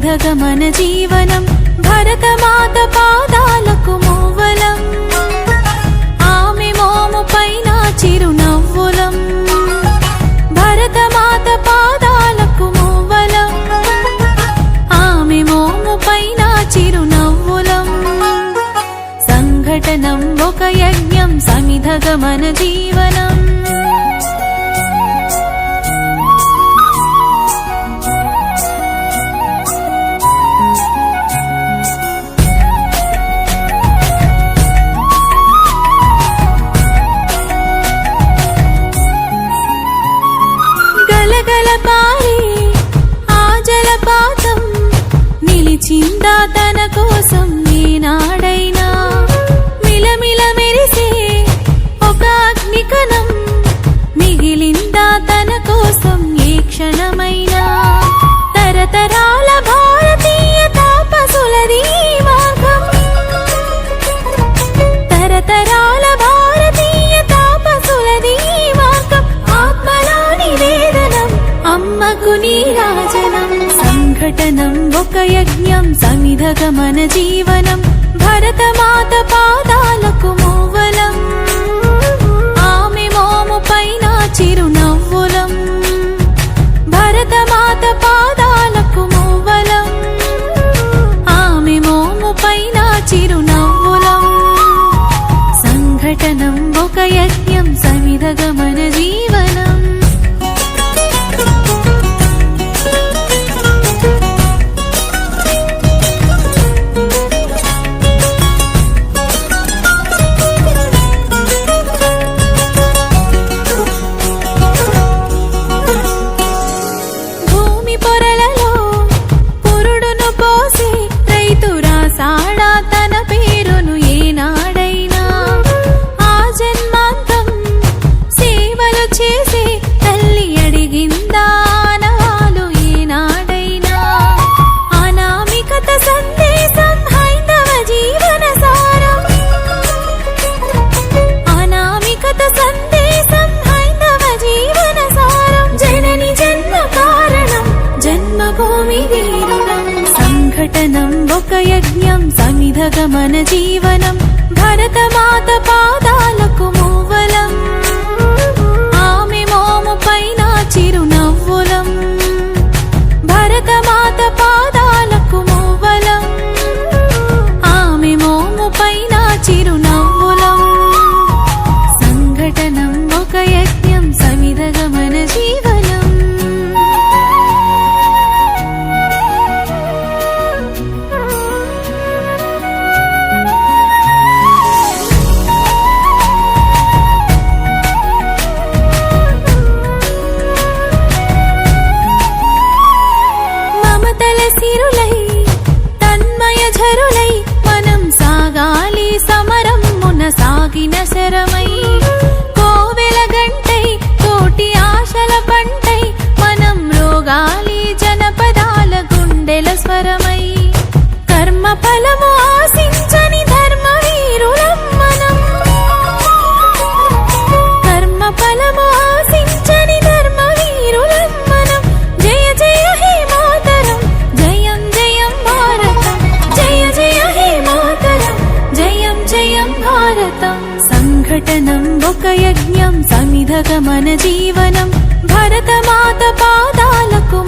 సమిధగమన జీవనం భరతమాత పాదాలకు మూవలం ఆమె మోము పైన చిరునవ్వులం భరతమాత పాదాలకు మూవలం ఆమె మోము పైన చిరునవ్వులం సంఘటనం ఒక యజ్ఞం సమిధగమన జీవనం నిలిచిందా తన కోసం ఏనాడైనా మిలమిల మెరిసే ఒక అగ్నికణం మిగిలిందా తన కోసం ఏ క్షణమైనా తరతరాల భారతీయ తాపసులది మార్గం తరతరాల భారతీయ తాపసులది మార్గం ఆత్మలో నివేదనం అమ్మకు నీరాజనం సంఘటనం ఒక యజ్ఞం సమిధగమన జీవనం భరతమాత పాదాలకు మూవలం ఆమె మోము పైన చిరునవ్వులం భరతమాత పాదాలకు మూవలం ఆమె మోము పైన చిరునవ్వులం సంఘటనం ఒక యజ్ఞం సమిధగమన జీవనం సంఘటనం ఒక యజ్ఞం సమిధగమన జీవనం భరతమాత పాదాలకు మూవలం ఆమె మోము పైన చిరునవ్వులం భరతమాత పాదాలకు మూవలం ఆమె మోము పైన చిరునవ్వులం సంఘటనం ఒక యజ్ఞం సమిధగమన జీవనం తన్మయఝరులై మనం సాగాలి సమరం మున సాగిన శరమై కోవెల గంటై కోటి ఆశల పంటై మనం రోగాలి జనపదాల గుండెల స్వరమై కర్మ ఫలము ఆశించని ధర్మవీరులం మనం కర్మ ఫలము ఆశించని ధర్మవీరులం మనం జయ జయ హే మాతరం జయం జయం భారతం జయ జయ హే మాతరం జయం జయం భారతం సంఘటనం ఒక యజ్ఞం సమిధగమన జీవనం భరతమాత పాదాలకు